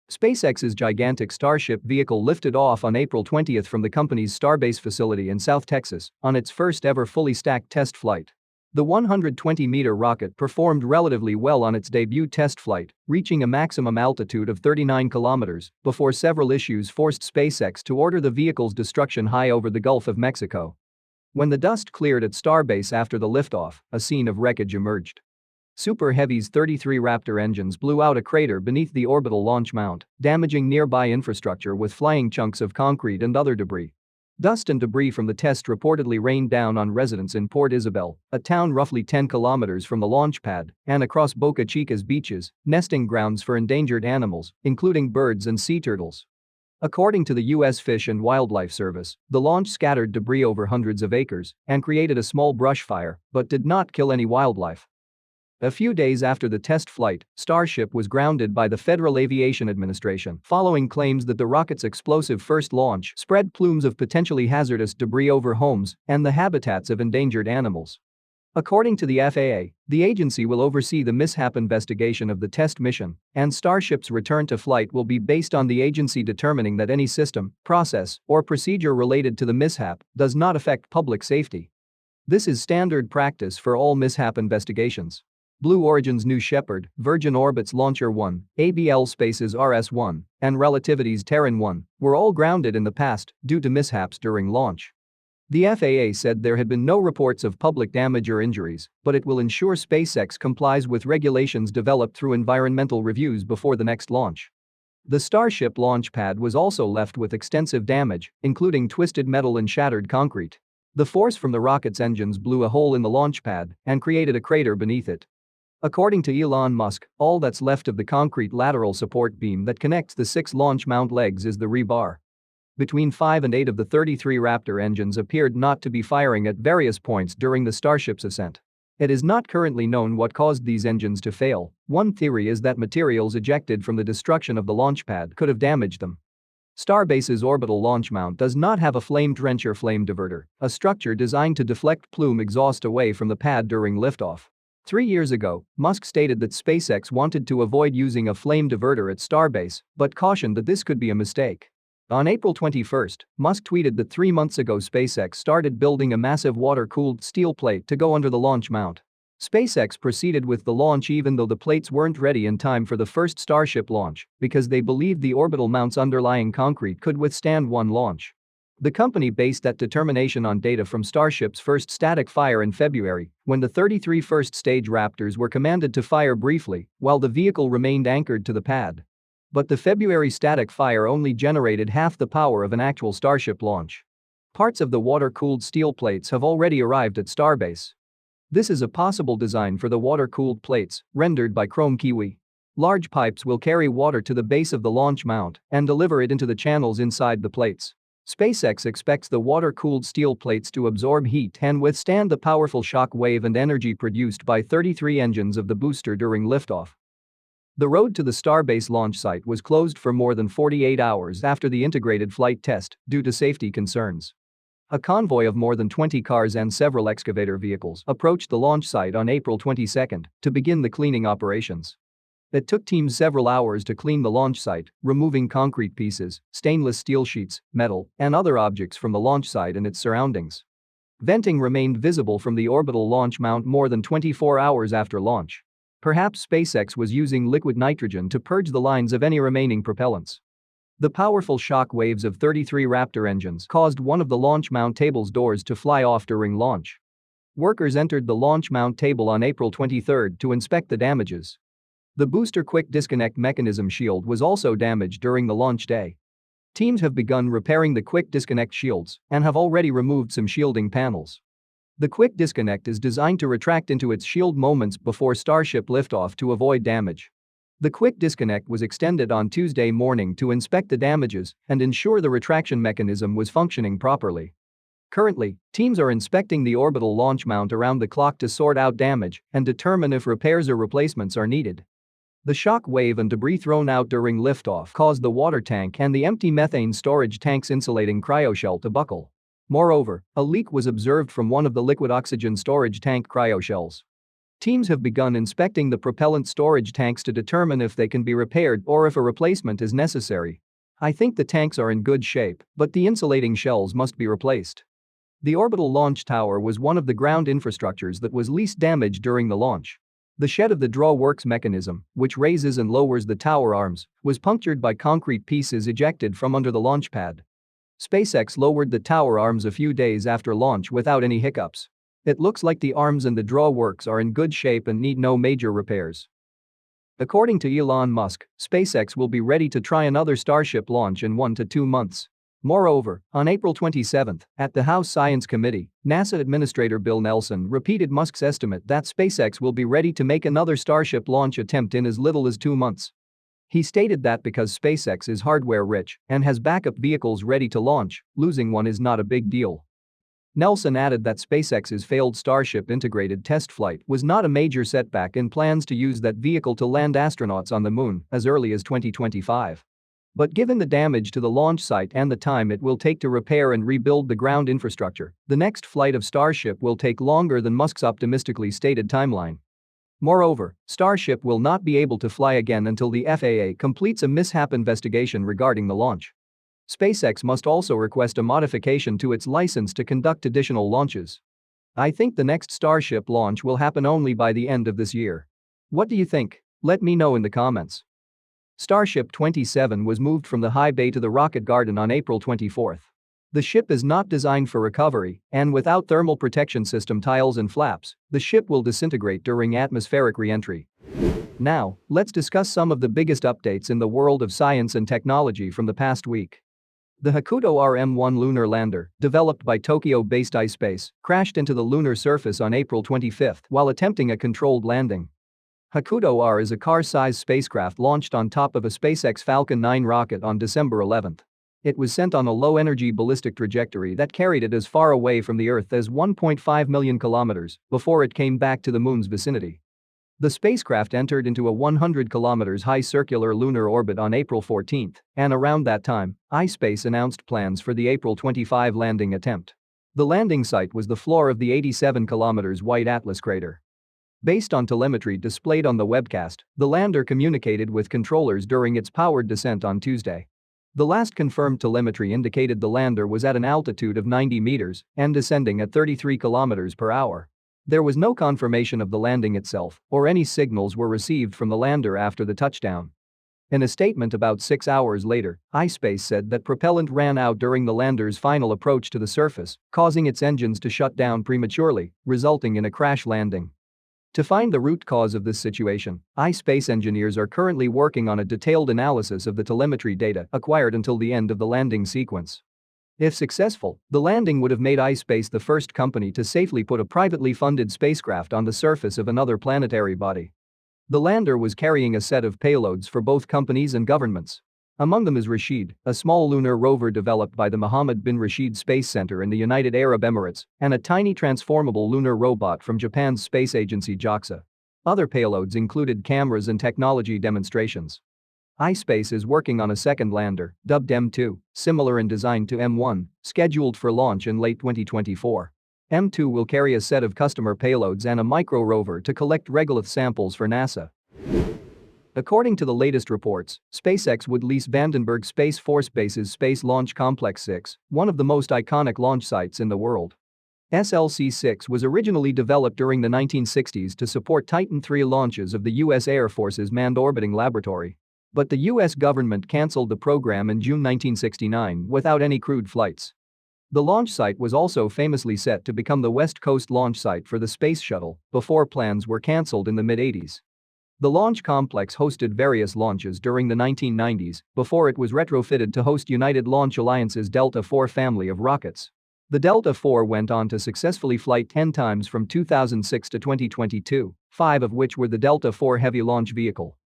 SpaceX's gigantic Starship vehicle lifted off on April 20 from the company's Starbase facility in South Texas on its first-ever fully stacked test flight. The 120-meter rocket performed relatively well on its debut test flight, reaching a maximum altitude of 39 kilometers before several issues forced SpaceX to order the vehicle's destruction high over the Gulf of Mexico. When the dust cleared at Starbase after the liftoff, a scene of wreckage emerged. Super Heavy's 33 Raptor engines blew out a crater beneath the orbital launch mount, damaging nearby infrastructure with flying chunks of concrete and other debris. Dust and debris from the test reportedly rained down on residents in Port Isabel, a town roughly 10 kilometers from the launch pad, and across Boca Chica's beaches, nesting grounds for endangered animals, including birds and sea turtles. According to the U.S. Fish and Wildlife Service, the launch scattered debris over hundreds of acres and created a small brush fire, but did not kill any wildlife. A few days after the test flight, Starship was grounded by the Federal Aviation Administration following claims that the rocket's explosive first launch spread plumes of potentially hazardous debris over homes and the habitats of endangered animals. According to the FAA, the agency will oversee the mishap investigation of the test mission, and Starship's return to flight will be based on the agency determining that any system, process, or procedure related to the mishap does not affect public safety. This is standard practice for all mishap investigations. Blue Origin's New Shepard, Virgin Orbit's Launcher 1, ABL Space's RS-1, and Relativity's Terran 1 were all grounded in the past due to mishaps during launch. The FAA said there had been no reports of public damage or injuries, but it will ensure SpaceX complies with regulations developed through environmental reviews before the next launch. The Starship launch pad was also left with extensive damage, including twisted metal and shattered concrete. The force from the rocket's engines blew a hole in the launch pad and created a crater beneath it. According to Elon Musk, all that's left of the concrete lateral support beam that connects the 6 launch mount legs is the rebar. Between 5 and 8 of the 33 Raptor engines appeared not to be firing at various points during the Starship's ascent. It is not currently known what caused these engines to fail. One theory is that materials ejected from the destruction of the launch pad could have damaged them. Starbase's orbital launch mount does not have a flame trencher flame diverter, a structure designed to deflect plume exhaust away from the pad during liftoff. 3 years ago, Musk stated that SpaceX wanted to avoid using a flame diverter at Starbase, but cautioned that this could be a mistake. On April 21, Musk tweeted that 3 months ago SpaceX started building a massive water-cooled steel plate to go under the launch mount. SpaceX proceeded with the launch even though the plates weren't ready in time for the first Starship launch because they believed the orbital mount's underlying concrete could withstand one launch. The company based that determination on data from Starship's first static fire in February, when the 33 first-stage Raptors were commanded to fire briefly while the vehicle remained anchored to the pad. But the February static fire only generated half the power of an actual Starship launch. Parts of the water-cooled steel plates have already arrived at Starbase. This is a possible design for the water-cooled plates, rendered by Chrome Kiwi. Large pipes will carry water to the base of the launch mount and deliver it into the channels inside the plates. SpaceX expects the water-cooled steel plates to absorb heat and withstand the powerful shock wave and energy produced by 33 engines of the booster during liftoff. The road to the Starbase launch site was closed for more than 48 hours after the integrated flight test due to safety concerns. A convoy of more than 20 cars and several excavator vehicles approached the launch site on April 22 to begin the cleaning operations. It took teams several hours to clean the launch site, removing concrete pieces, stainless steel sheets, metal, and other objects from the launch site and its surroundings. Venting remained visible from the orbital launch mount more than 24 hours after launch. Perhaps SpaceX was using liquid nitrogen to purge the lines of any remaining propellants. The powerful shock waves of 33 Raptor engines caused one of the launch mount table's doors to fly off during launch. Workers entered the launch mount table on April 23 to inspect the damages. The booster quick disconnect mechanism shield was also damaged during the launch day. Teams have begun repairing the quick disconnect shields and have already removed some shielding panels. The quick disconnect is designed to retract into its shield moments before Starship liftoff to avoid damage. The quick disconnect was extended on Tuesday morning to inspect the damages and ensure the retraction mechanism was functioning properly. Currently, teams are inspecting the orbital launch mount around the clock to sort out damage and determine if repairs or replacements are needed. The shock wave and debris thrown out during liftoff caused the water tank and the empty methane storage tank's insulating cryoshell to buckle. Moreover, a leak was observed from one of the liquid oxygen storage tank cryoshells. Teams have begun inspecting the propellant storage tanks to determine if they can be repaired or if a replacement is necessary. I think the tanks are in good shape, but the insulating shells must be replaced. The orbital launch tower was one of the ground infrastructures that was least damaged during the launch. The shed of the draw works mechanism, which raises and lowers the tower arms, was punctured by concrete pieces ejected from under the launch pad. SpaceX lowered the tower arms a few days after launch without any hiccups. It looks like the arms and the draw works are in good shape and need no major repairs. According to Elon Musk, SpaceX will be ready to try another Starship launch in 1 to 2 months. Moreover, on April 27, at the House Science Committee, NASA Administrator Bill Nelson repeated Musk's estimate that SpaceX will be ready to make another Starship launch attempt in as little as 2 months. He stated that because SpaceX is hardware-rich and has backup vehicles ready to launch, losing one is not a big deal. Nelson added that SpaceX's failed Starship integrated test flight was not a major setback in plans to use that vehicle to land astronauts on the moon as early as 2025. But given the damage to the launch site and the time it will take to repair and rebuild the ground infrastructure, the next flight of Starship will take longer than Musk's optimistically stated timeline. Moreover, Starship will not be able to fly again until the FAA completes a mishap investigation regarding the launch. SpaceX must also request a modification to its license to conduct additional launches. I think the next Starship launch will happen only by the end of this year. What do you think? Let me know in the comments. Starship 27 was moved from the high bay to the rocket garden on April 24. The ship is not designed for recovery, and without thermal protection system tiles and flaps, the ship will disintegrate during atmospheric re-entry. Now, let's discuss some of the biggest updates in the world of science and technology from the past week. The Hakuto-R M1 lunar lander, developed by Tokyo-based iSpace, crashed into the lunar surface on April 25 while attempting a controlled landing. Hakuto-R is a car-sized spacecraft launched on top of a SpaceX Falcon 9 rocket on December 11. It was sent on a low-energy ballistic trajectory that carried it as far away from the Earth as 1.5 million kilometers before it came back to the Moon's vicinity. The spacecraft entered into a 100 kilometers high circular lunar orbit on April 14, and around that time, iSpace announced plans for the April 25 landing attempt. The landing site was the floor of the 87 kilometers wide Atlas crater. Based on telemetry displayed on the webcast, the lander communicated with controllers during its powered descent on Tuesday. The last confirmed telemetry indicated the lander was at an altitude of 90 meters and descending at 33 kilometers per hour. There was no confirmation of the landing itself, or any signals were received from the lander after the touchdown. In a statement about 6 hours later, iSpace said that propellant ran out during the lander's final approach to the surface, causing its engines to shut down prematurely, resulting in a crash landing. To find the root cause of this situation, iSpace engineers are currently working on a detailed analysis of the telemetry data acquired until the end of the landing sequence. If successful, the landing would have made iSpace the first company to safely put a privately funded spacecraft on the surface of another planetary body. The lander was carrying a set of payloads for both companies and governments. Among them is Rashid, a small lunar rover developed by the Mohammed bin Rashid Space Center in the United Arab Emirates, and a tiny transformable lunar robot from Japan's space agency JAXA. Other payloads included cameras and technology demonstrations. iSpace is working on a second lander, dubbed M2, similar in design to M1, scheduled for launch in late 2024. M2 will carry a set of customer payloads and a micro-rover to collect regolith samples for NASA. According to the latest reports, SpaceX would lease Vandenberg Space Force Base's Space Launch Complex 6, one of the most iconic launch sites in the world. SLC-6 was originally developed during the 1960s to support Titan III launches of the U.S. Air Force's Manned Orbiting Laboratory. But the U.S. government canceled the program in June 1969 without any crewed flights. The launch site was also famously set to become the West Coast launch site for the Space Shuttle before plans were canceled in the mid-80s. The launch complex hosted various launches during the 1990s before it was retrofitted to host United Launch Alliance's Delta IV family of rockets. The Delta IV went on to successfully flight 10 times from 2006 to 2022, 5 of which were the Delta IV Heavy launch vehicle.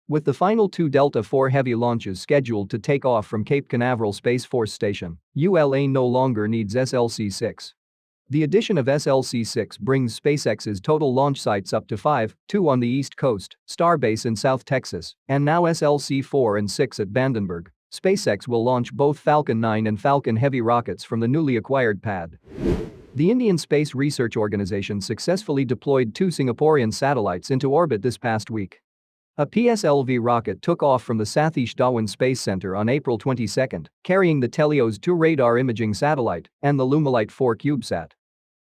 With the final 2 Delta IV Heavy launches scheduled to take off from Cape Canaveral Space Force Station, ULA no longer needs SLC-6. The addition of SLC-6 brings SpaceX's total launch sites up to 5, 2 on the East Coast, Starbase in South Texas, and now SLC-4 and 6 at Vandenberg. SpaceX will launch both Falcon 9 and Falcon Heavy rockets from the newly acquired pad. The Indian Space Research Organisation successfully deployed 2 Singaporean satellites into orbit this past week. A PSLV rocket took off from the Satish Dhawan Space Center on April 22, carrying the Deluge 2 radar imaging satellite and the Lunar 4 CubeSat.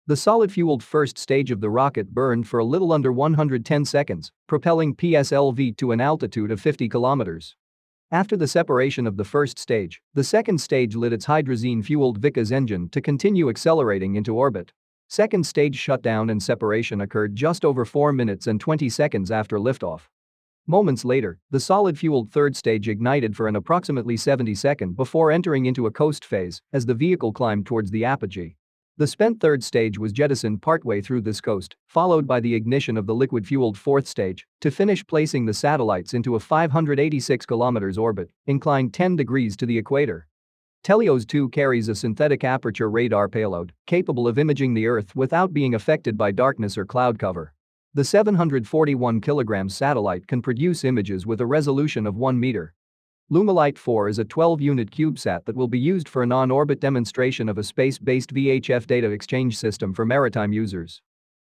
The solid-fueled first stage of the rocket burned for a little under 110 seconds, propelling PSLV to an altitude of 50 kilometers. After the separation of the first stage, the second stage lit its hydrazine-fueled Vickers engine to continue accelerating into orbit. Second stage shutdown and separation occurred just over 4 minutes and 20 seconds after liftoff. Moments later, the solid-fueled third stage ignited for an approximately 70-second before entering into a coast phase as the vehicle climbed towards the apogee. The spent third stage was jettisoned partway through this coast, followed by the ignition of the liquid-fueled fourth stage, to finish placing the satellites into a 586 km orbit, inclined 10 degrees to the equator. Deluge 2 carries a synthetic aperture radar payload, capable of imaging the Earth without being affected by darkness or cloud cover. The 741 kg satellite can produce images with a resolution of 1 meter. Lunar 4 is a 12-unit CubeSat that will be used for an on-orbit demonstration of a space-based VHF data exchange system for maritime users.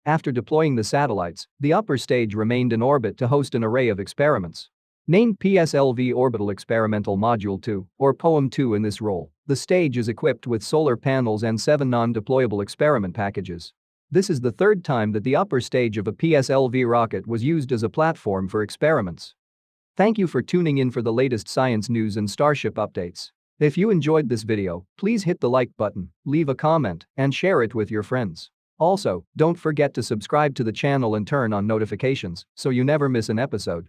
After deploying the satellites, the upper stage remained in orbit to host an array of experiments. Named PSLV Orbital Experimental Module 2, or POEM-2 in this role, the stage is equipped with solar panels and 7 non-deployable experiment packages. This is the third time that the upper stage of a PSLV rocket was used as a platform for experiments. Thank you for tuning in for the latest science news and Starship updates. If you enjoyed this video, please hit the like button, leave a comment, and share it with your friends. Also, don't forget to subscribe to the channel and turn on notifications so you never miss an episode.